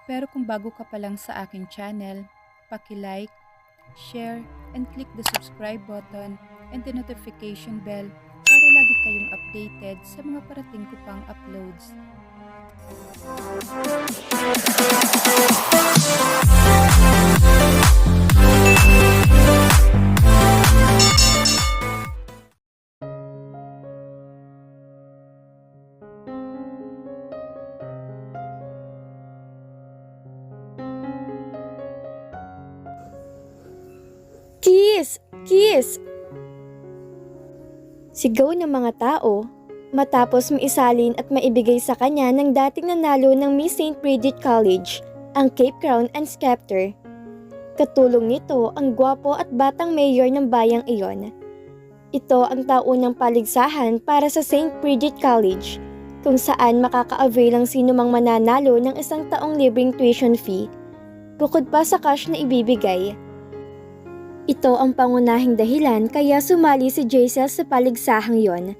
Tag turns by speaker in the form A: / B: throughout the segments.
A: Pero kung bago ka pa lang sa aking channel, paki-like, share, and click the subscribe button and the notification bell para lagi kayong updated sa mga parating ko pang uploads.
B: Kiss! Kiss! Sigaw ng mga tao matapos maisalin at maibigay sa kanya ng dating nanalo ng Miss St. Bridget College, ang Cape Crown and Scepter. Katulong nito ang gwapo at batang mayor ng bayang iyon. Ito ang taunang paligsahan para sa St. Bridget College, kung saan makaka-avail ang sinumang mananalo ng isang taong libreng tuition fee, bukod pa sa cash na ibibigay. Ito ang pangunahing dahilan kaya sumali si Jaisel sa paligsahang yon.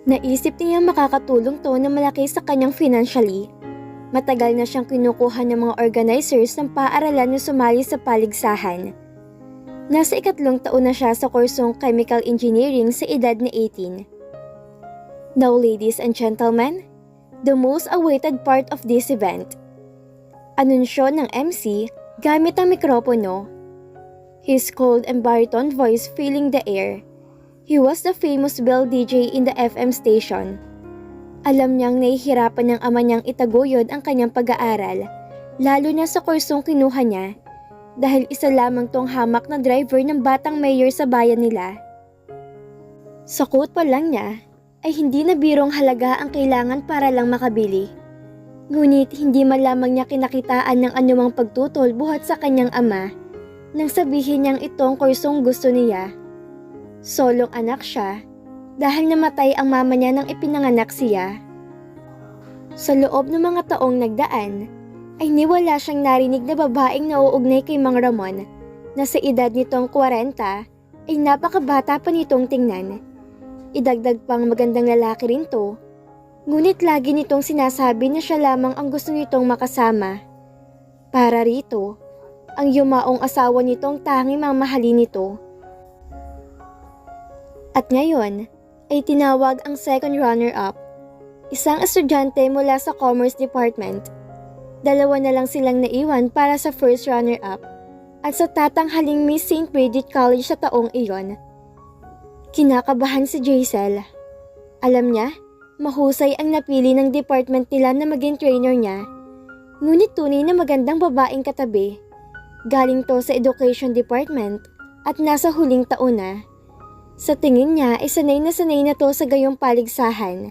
B: Naisip niya makakatulong to na malaki sa kanyang financially. Matagal na siyang kinukuha ng mga organizers ng paaralan na sumali sa paligsahan. Nasa 3 taon na siya sa kursong Chemical Engineering sa edad na 18. Now ladies and gentlemen, the most awaited part of this event. Anunsyo ng MC gamit ang mikropono. His cold and baritone voice filling the air. He was the famous bell DJ in the FM station. Alam niyang nahihirapan ng ama niyang itaguyod ang kanyang pag-aaral, lalo na sa kursong kinuha niya, dahil isa lamang tong hamak na driver ng batang mayor sa bayan nila. Sa quote pa lang niya, ay hindi na birong halaga ang kailangan para lang makabili. Ngunit hindi man lamang niya kinakitaan ng anumang pagtutol buhat sa kanyang ama, nang sabihin niyang itong kursong gusto niya. Solong anak siya dahil namatay ang mama niya nang ipinanganak siya. Sa loob ng mga taong nagdaan, ay niwala siyang narinig na babaeng nauugnay kay Mang Ramon na sa edad nitong 40 ay napakabata pa nitong tingnan. Idagdag pang magandang lalaki rin to, ngunit lagi nitong sinasabi na siya lamang ang gusto nitong makasama. Para rito, ang yumaong asawa nitong tanging mamahalin nito. At ngayon, ay tinawag ang second runner-up, isang estudyante mula sa Commerce Department. 2 na lang silang naiwan para sa first runner-up at sa tatanghaling Miss St. Bridget College sa taong iyon. Kinakabahan si Jaisel. Alam niya, mahusay ang napili ng department nila na maging trainer niya. Ngunit tunay na magandang babaeng katabi. Galing to sa Education Department at nasa huling taon na. Sa tingin niya ay sanay na to sa gayong paligsahan.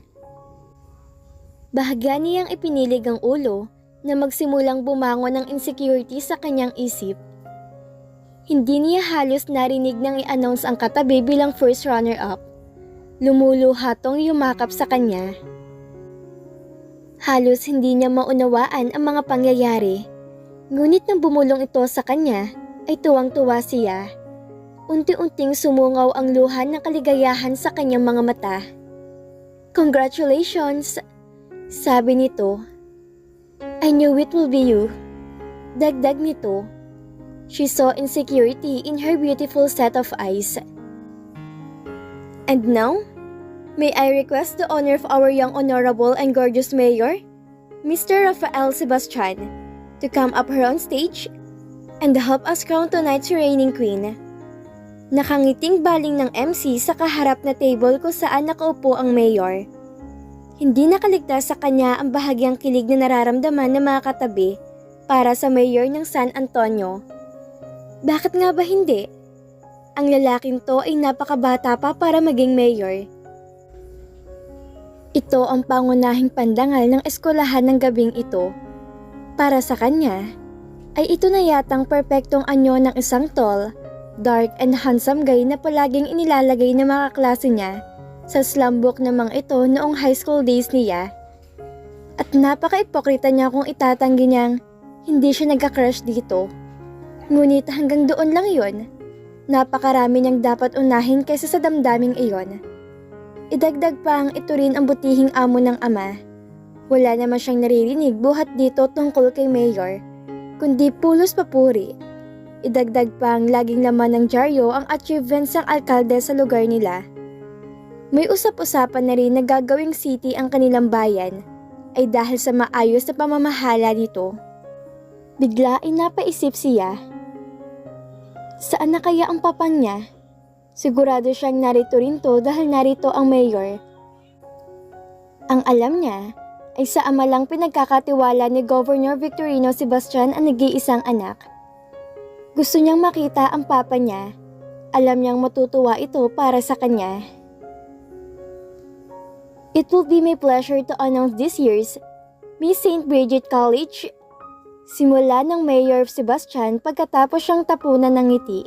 B: Bahagya niyang ipinilig ang ulo na magsimulang bumangon ng insecurity sa kanyang isip. Hindi niya halos narinig nang i-announce ang katabi bilang first runner-up. Lumuluha tong yumakap sa kanya. Halos hindi niya maunawaan ang mga pangyayari. Ngunit nang bumulong ito sa kanya, ay tuwang-tuwa siya. Unti-unting sumungaw ang luha ng kaligayahan sa kanyang mga mata. "Congratulations!" sabi nito. "I knew it will be you." Dagdag nito. She saw insecurity in her beautiful set of eyes. "And now, may I request the honor of our young honorable and gorgeous mayor, Mr. Rafael Sebastian, to come up here on stage and help us crown tonight's reigning queen." Nakangiting baling ng MC sa kaharap na table kung saan nakaupo ang mayor. Hindi nakaligtas sa kanya ang bahagyang kilig na nararamdaman ng mga katabi para sa mayor ng San Antonio. Bakit nga ba hindi? Ang lalaking to ay napakabata pa para maging mayor. Ito ang pangunahing pandangal ng eskwelahan ng gabing ito. Para sa kanya, ay ito na yatang perpektong anyo ng isang tall, dark and handsome guy na palaging inilalagay ng mga klase niya sa slumbook namang ito noong high school days niya. At napaka-ipokrita niya kung itatanggi niyang hindi siya nagka-crush dito. Ngunit hanggang doon lang yun. Napakarami niyang dapat unahin kaysa sa damdaming iyon. Idagdag pa ang ito rin ang butihing amo ng ama. Wala naman siyang naririnig buhat dito tungkol kay Mayor, kundi pulos papuri. Idagdag pang laging laman ng dyaryo ang achievements ng alkalde sa lugar nila. May usap-usapan na rin na gagawing city ang kanilang bayan ay dahil sa maayos na pamamahala nito. Bigla ay napaisip siya. Saan na kaya ang papang niya? Sigurado siyang narito rin to dahil narito ang mayor. Ang alam niya ay sa ama lang pinagkakatiwala ni Governor Victorino Sebastian ang nag-iisang anak. Gusto niyang makita ang papa niya. Alam niyang matutuwa ito para sa kanya. It will be my pleasure to announce this year's Miss St. Bridget College. Simula ng Mayor Sebastian pagkatapos siyang tapunan ng ngiti.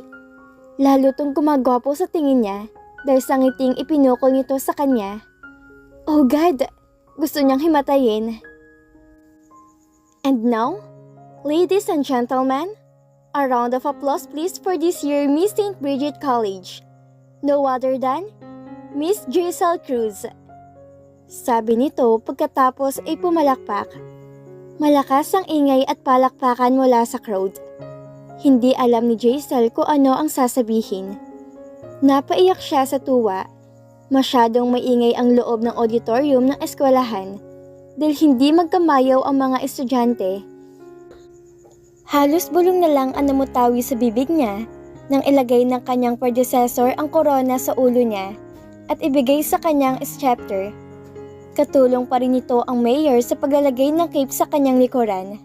B: Lalo tong gumagwapo sa tingin niya dahil sa ngiting ipinukol nito sa kanya. Oh God! Gusto niyang himatayin. And now, ladies and gentlemen, a round of applause please for this year Miss St. Bridget College. No other than Miss Giselle Cruz. Sabi nito pagkatapos ay pumalakpak. Malakas ang ingay at palakpakan mula sa crowd. Hindi alam ni Giselle kung ano ang sasabihin. Napaiyak siya sa tuwa. Masyadong maingay ang loob ng auditorium ng eskwelahan dahil hindi magkamayaw ang mga estudyante. Halos bulong na lang ang namutawi sa bibig niya nang ilagay ng kanyang predecessor ang korona sa ulo niya at ibigay sa kanyang scepter. Katulong pa rin ito ang mayor sa paglalagay ng cape sa kanyang likuran.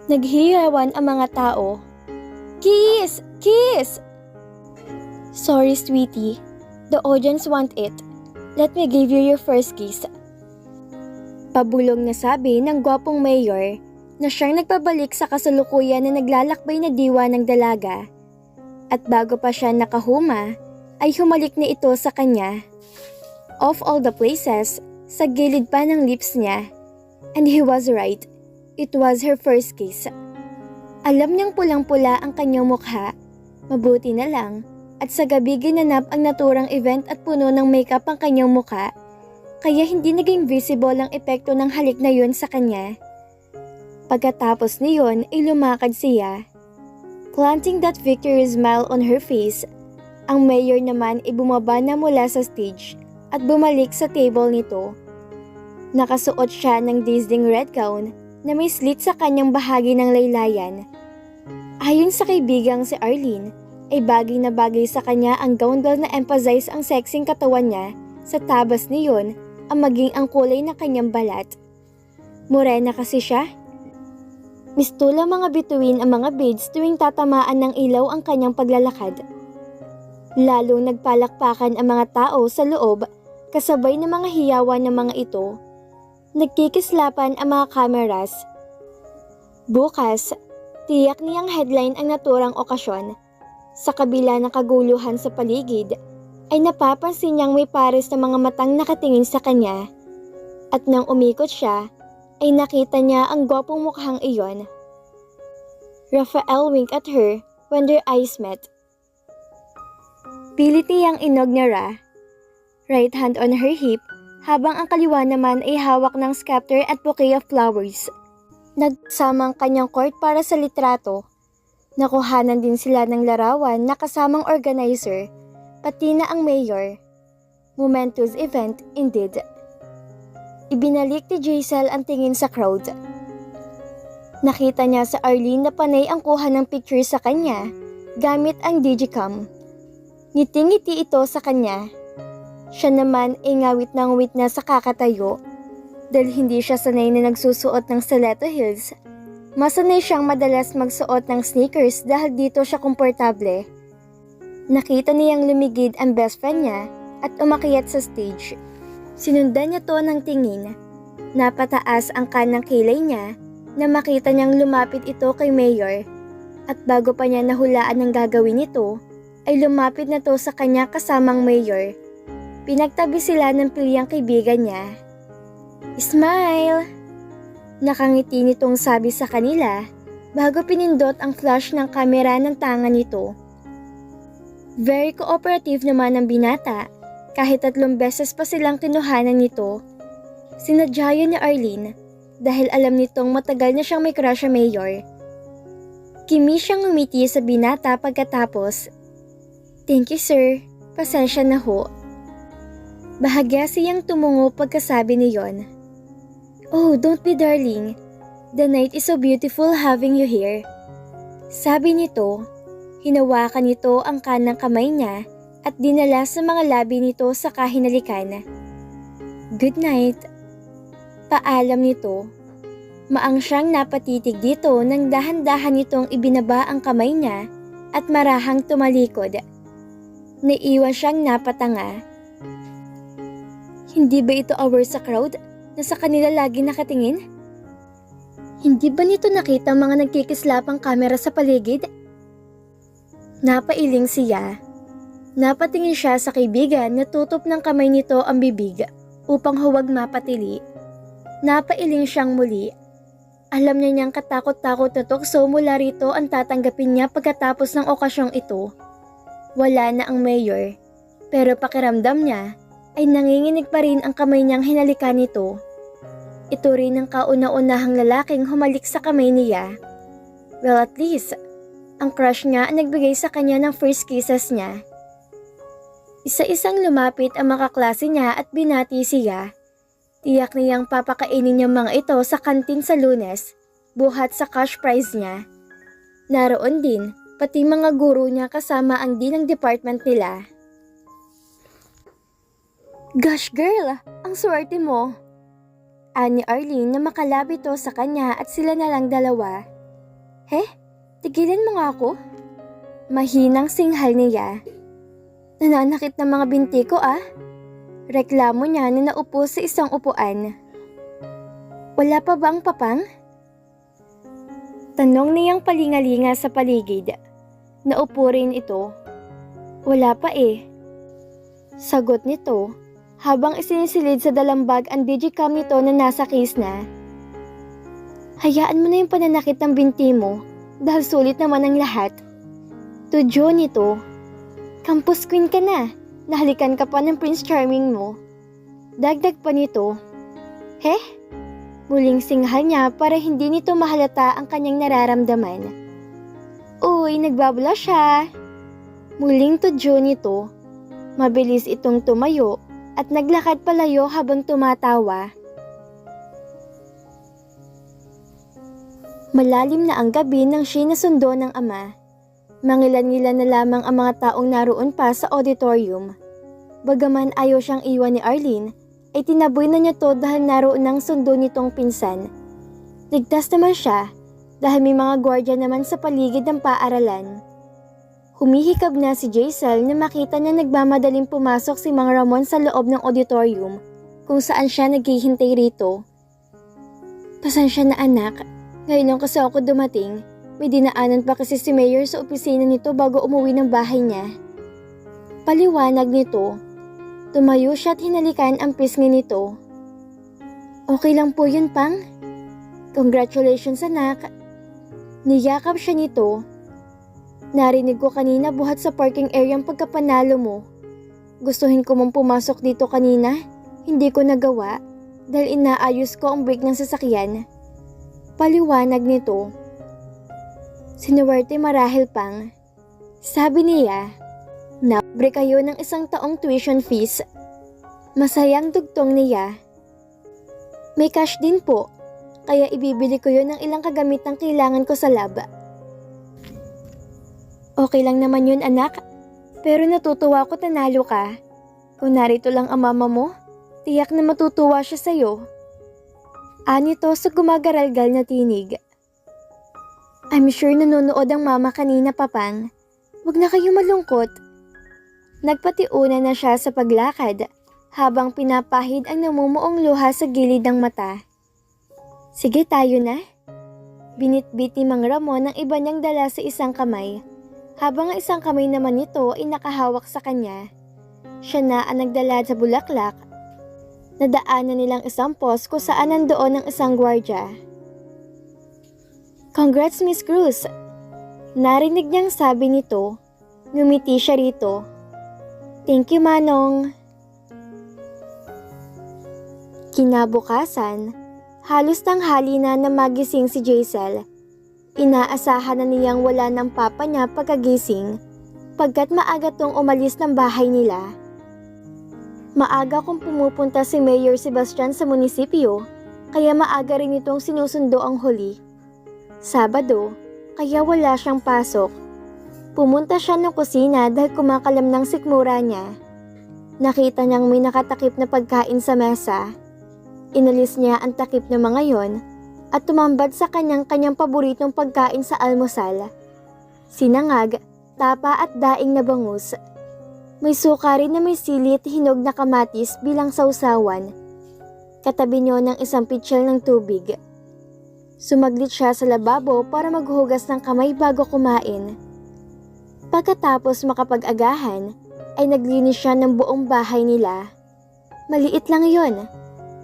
B: Naghihiyawan ang mga tao. Kiss! Kiss! Sorry, sweetie. The audience want it. Let me give you your first kiss. Pabulong na sabi ng gwapong mayor na siyang nagpabalik sa kasalukuyan na naglalakbay na diwa ng dalaga. At bago pa siya nakahuma, ay humalik na ito sa kanya. Of all the places, sa gilid pa ng lips niya. And he was right. It was her first kiss. Alam niyang pulang-pula ang kanyang mukha. Mabuti na lang. At sa gabi ginanap ang naturang event at puno ng makeup ang kanyang mukha. Kaya hindi naging visible ang epekto ng halik na yun sa kanya. Pagkatapos niyon ay lumakad siya. Planting that victory smile on her face, ang mayor naman ay bumaba na mula sa stage at bumalik sa table nito. Nakasuot siya ng dazzling red gown na may slit sa kanyang bahagi ng laylayan. Ayon sa kaibigang si Arlene, ay bagay na bagay sa kanya ang gown dahil na-emphasize ang sexing katawan niya sa tabas niyon ang maging ang kulay ng kanyang balat. Morena kasi siya. Mistula mga bituin ang mga beads tuwing tatamaan ng ilaw ang kanyang paglalakad. Lalong nagpalakpakan ang mga tao sa loob kasabay ng mga hiyawan ng mga ito. Nagkikislapan ang mga kameras. Bukas, tiyak niyang headline ang naturang okasyon. Sa kabila ng kaguluhan sa paligid, ay napapansin niyang may pares na mga matang nakatingin sa kanya. At nang umikot siya, ay nakita niya ang gwapong mukhang iyon. Raphael winked at her when their eyes met. Pilit niyang inog ni Ra. Right hand on her hip, habang ang kaliwa naman ay hawak ng scepter at bouquet of flowers. Nagsama ang kanyang court para sa litrato. Nakuhanan din sila ng larawan na kasamang organizer, pati na ang mayor. Momentous event indeed. Ibinalik ni Giselle ang tingin sa crowd. Nakita niya sa Arlene na panay ang kuha ng picture sa kanya gamit ang digicam. Ngiti-ngiti ito sa kanya. Siya naman ay ngawit na sa kakatayo. Dahil hindi siya sanay na nagsusuot ng stiletto heels, masanay siyang madalas magsuot ng sneakers dahil dito siya komportable. Nakita niyang lumigid ang best friend niya at umakyat sa stage. Sinundan niya to ng tingin. Napataas ang kanang kilay niya na makita niyang lumapit ito kay Mayor. At bago pa niya nahulaan ng gagawin nito, ay lumapit na to sa kanya kasamang Mayor. Pinagtabi sila ng piliyang kaibigan niya. Smile! Nakangiti nitong sabi sa kanila bago pinindot ang flash ng kamera ng tangan nito. Very cooperative naman ang binata kahit 3 beses pa silang kinuhanan nito. Sinadya yun ni Arlene dahil alam nitong matagal na siyang may crush sa mayor. Kimi siyang ngumiti sa binata pagkatapos, "Thank you sir, pasensya na ho." Bahagya siyang tumungo pagkasabi niyon. "Oh, don't be darling. The night is so beautiful having you here." Sabi nito, hinawakan nito ang kanang kamay niya at dinala sa mga labi nito sa kahinalikan. "Good night." Paalam nito. Maang siyang napatitig dito nang dahan-dahan nitong ibinaba ang kamay niya at marahang tumalikod. Naiwan siyang napatanga. Hindi ba ito aware sa crowd na sa kanila lagi nakatingin? Hindi ba nito nakita mga nagkikislapang kamera sa paligid? Napailing siya. Napatingin siya sa kaibigan na tutup ng kamay nito ang bibig upang huwag mapatili. Napailing siyang muli. Alam niya niyang katakot-takot na tukso mula rito ang tatanggapin niya pagkatapos ng okasyong ito. Wala na ang mayor, pero pakiramdam niya ay nanginginig pa rin ang kamay niyang hinalikan nito. Ito rin ang kauna-unahang lalaking humalik sa kamay niya. Well, at least, ang crush niya ang nagbigay sa kanya ng first kisses niya. Isa-isang lumapit ang mga kaklase niya at binati siya. Tiyak niyang papakainin niya mga ito sa kantin sa Lunes, buhat sa cash prize niya. Naroon din, pati mga guro niya kasama ang dean ng department nila. "Gosh girl, ang swerte mo." Ani Arlene na makalabi to sa kanya at sila na lang dalawa. "He, tigilan mo nga ako." Mahinang singhal niya. "Nananakit ng mga binti ko ah." Reklamo niya na naupo sa isang upuan. "Wala pa ba ang papang?" Tanong niyang palingalinga sa paligid. Naupo rin ito. "Wala pa eh." Sagot nito habang isinisilid sa dalambag ang digicam nito na nasa case na. "Hayaan mo na yung pananakit ng binti mo dahil sulit naman ang lahat." Tudyo nito, "Campus queen ka na. Nahalikan ka pa ng Prince Charming mo." Dagdag pa nito, "He?" Muling singhal niya para hindi nito mahalata ang kanyang nararamdaman. "Uy, nagbabula siya." Muling tudyo nito. Mabilis itong tumayo at naglakad palayo habang tumatawa. Malalim na ang gabi nang siya nasundo ng ama. Mangilan-ngilan na lamang ang mga taong naroon pa sa auditorium. Bagaman ayaw siyang iwan ni Arlene, ay tinaboy na niya to dahil naroon ang sundo nitong pinsan. Ligtas naman siya dahil may mga gwardiya naman sa paligid ng paaralan. Humihikab na si Jaisal na makita na nagmamadaling pumasok si Mang Ramon sa loob ng auditorium kung saan siya naghihintay rito. "Pasensya na anak, ngayon lang kasi ako dumating. May dinaanan pa kasi si Mayor sa opisina nito bago umuwi ng bahay niya." Paliwanag nito. Tumayo siya at hinalikan ang pisngi nito. "Okay lang po yun, Pang. Congratulations anak." Niyakap siya nito. "Narinig ko kanina buhat sa parking area ang pagkapanalo mo. Gustuhin ko mong pumasok dito kanina, hindi ko nagawa dahil inaayos ko ang brake ng sasakyan." Paliwanag nito. "Sinuwerte marahil, Pang." Sabi niya, "Nabre kayo ng 1 taong tuition fees." Masayang dugtong niya. "May cash din po, kaya ibibili ko yun ng ilang kagamitang kailangan ko sa lab." "Okay lang naman yun anak, pero natutuwa ko tanalo ka. Kung narito lang ang mama mo, tiyak na matutuwa siya sa'yo." Anito sa gumagaralgal na tinig. "I'm sure nanonood ang mama kanina, Papang. Huwag na kayo malungkot." Nagpatiuna na siya sa paglakad habang pinapahid ang namumuong luha sa gilid ng mata. "Sige tayo na." Binitbit ni Mang Ramon ang iba niyang dala sa isang kamay, habang ang isang kamay naman nito ay nakahawak sa kanya. Siya na ang nagdala sa bulaklak. Nadaanan nilang isang post kung saan nandoon ang isang gwardya. "Congrats, Miss Cruz." Narinig niyang sabi nito. Ngumiti siya rito. "Thank you, Manong." Kinabukasan, halos tanghali na magising si Jaisel. Inaasahan na niyang wala ng papa niya pagkagising pagkat maaga tong umalis ng bahay nila. Maaga kung pumupunta si Mayor Sebastian sa munisipyo, kaya maaga rin itong sinusundo ang huli. Sabado, kaya wala siyang pasok. Pumunta siya ng kusina dahil kumakalam ng sikmura niya. Nakita niyang may nakatakip na pagkain sa mesa. Inalis niya ang takip na mga yon at tumambad sa kanyang paboritong pagkain sa almusal. Sinangag, tapa at daing na bangus. May suka rin na may sili at hinog na kamatis bilang sausawan. Katabi niyo ng isang pitsil ng tubig. Sumaglit siya sa lababo para maghugas ng kamay bago kumain. Pagkatapos makapag-agahan, ay naglinis siya ng buong bahay nila. Maliit lang yon.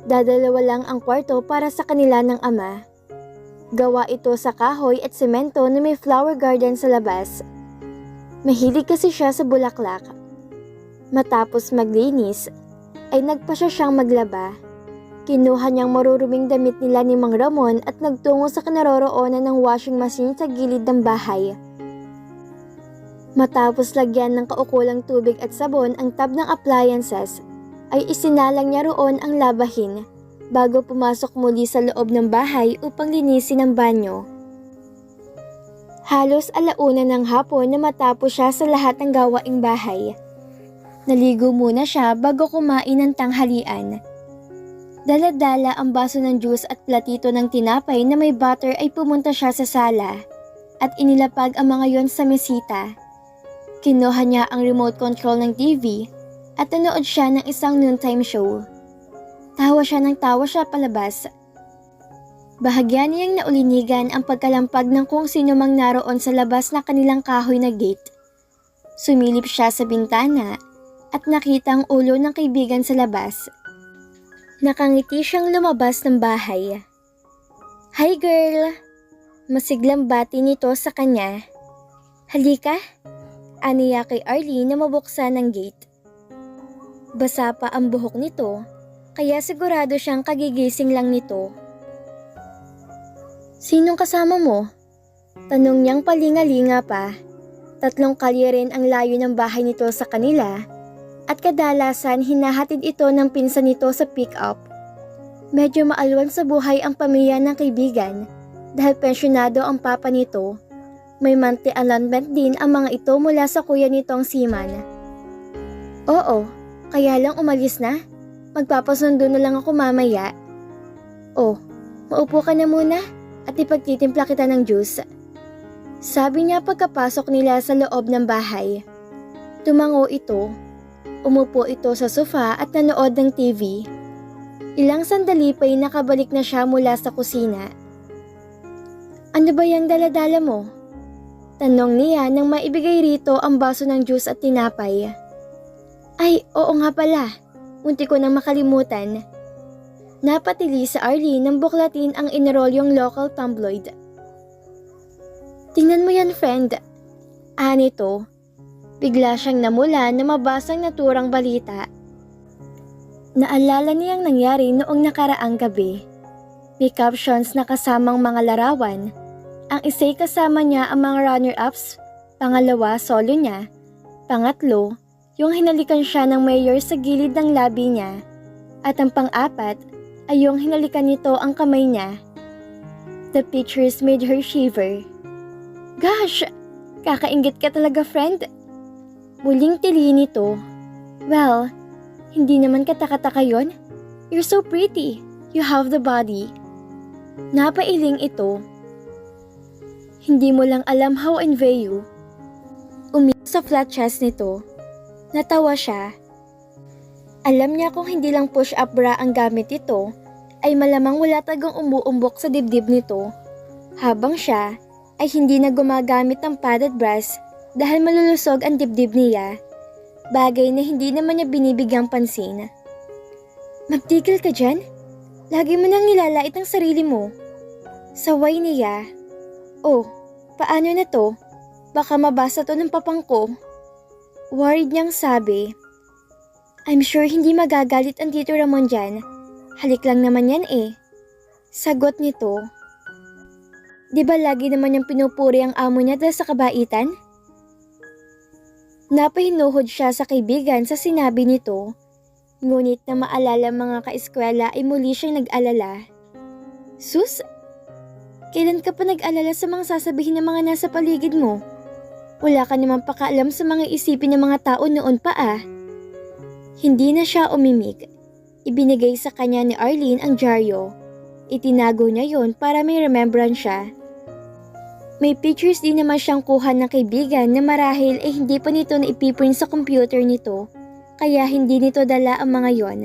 B: Dadalawa lang ang kwarto para sa kanila ng ama. Gawa ito sa kahoy at semento na may flower garden sa labas. Mahilig kasi siya sa bulaklak. Matapos maglinis, ay nagpasya siyang maglaba. Kinuha niyang maruruming damit nila ni Mang Ramon at nagtungo sa kinaroroonan ng washing machine sa gilid ng bahay. Matapos lagyan ng kaukulang tubig at sabon ang tab ng appliances, ay isinalang niya roon ang labahin bago pumasok muli sa loob ng bahay upang linisin ang banyo. Halos 1:00 ng hapon na matapos siya sa lahat ng gawaing bahay. Naligo muna siya bago kumain ng tanghalian. Dala-dala ang baso ng juice at platito ng tinapay na may butter ay pumunta siya sa sala at inilapag ang mga yon sa mesita. Kinuha niya ang remote control ng TV at nanood siya ng isang noontime show. Tawa siya palabas. Bahagya niyang naulinigan ang pagkalampag ng kung sino mang naroon sa labas na kanilang kahoy na gate. Sumilip siya sa bintana at nakita ang ulo ng kaibigan sa labas. Nakangiti siyang lumabas ng bahay. "Hi girl!" Masiglang bati nito sa kanya. "Halika!" Aniya kay Arlie na mabuksan ng gate. Basa pa ang buhok nito, kaya sigurado siyang kagigising lang nito. "Sinong kasama mo?" Tanong niyang palingalinga pa. 3 kalye rin ang layo ng bahay nito sa kanila at kadalasan hinahatid ito ng pinsan nito sa pick-up. Medyo maalwan sa buhay ang pamilya ng kaibigan dahil pensyonado ang papa nito. May monthly allotment din ang mga ito mula sa kuya nitong seaman. "Oo, kaya lang umalis na. Magpapasundo na lang ako mamaya." "Oh, maupo ka na muna at ipagtitimpla kita ng juice." Sabi niya pagkapasok nila sa loob ng bahay. Tumango ito. Umupo ito sa sofa at nanood ng TV. Ilang sandali pa'y nakabalik na siya mula sa kusina. "Ano ba yung daladala mo?" Tanong niya nang maibigay rito ang baso ng juice at tinapay. "Ay, oo nga pala. Munti ko nang makalimutan." Napatili sa Arlie nang buklatin ang inarolyong local tabloid. "Tingnan mo yan, friend." Nito. Bigla siyang namula na mabasang naturang balita. Naalala niyang nangyari noong nakaraang gabi. May captions na kasamang mga larawan. Ang isa'y kasama niya ang mga runner-ups, pangalawa solo niya, pangatlo, yung hinalikan siya ng mayor sa gilid ng labi niya, at ang pang-apat ay yung hinalikan nito ang kamay niya. The pictures made her shiver. "Gosh! Kakainggit ka talaga, friend." Muling tili nito. "Well, hindi naman katakataka yon. You're so pretty. You have the body." Napailing ito. "Hindi mo lang alam how I envy you." Umiyak sa flat chest nito. Natawa siya. Alam niya kung hindi lang push-up bra ang gamit ito, ay malamang wala tagang umuumbok sa dibdib nito. Habang siya ay hindi na gumagamit ng padded bras dahil malulusog ang dibdib niya. Bagay na hindi naman niya binibigyang pansin. "Magtigil ka dyan? Lagi mo nang nilalait ang sarili mo." Saway niya. "Oh, paano na to? Baka mabasa to ng papang ko." Worried niyang sabi. "I'm sure hindi magagalit ang Tito Ramon dyan. Halik lang naman yan eh. Sagot nito. Di ba lagi naman niyang pinupuri ang amo niya dahil sa kabaitan? Napahinuhod siya sa kaibigan sa sinabi nito, ngunit na maalala mga kaeskwela ay muli siyang nag-alala. Sus, kailan ka pa nag-alala sa mga sasabihin ng mga nasa paligid mo? Wala ka namang pakaalam sa mga isipin ng mga tao noon pa ah. Hindi na siya umimik. Ibinigay sa kanya ni Arlene ang dyaryo. Itinago niya yon para may remembrance siya. May pictures din naman siyang kuha ng kaibigan na marahil ay hindi pa nito na ipiprint sa computer nito, kaya hindi nito dala ang mga yon.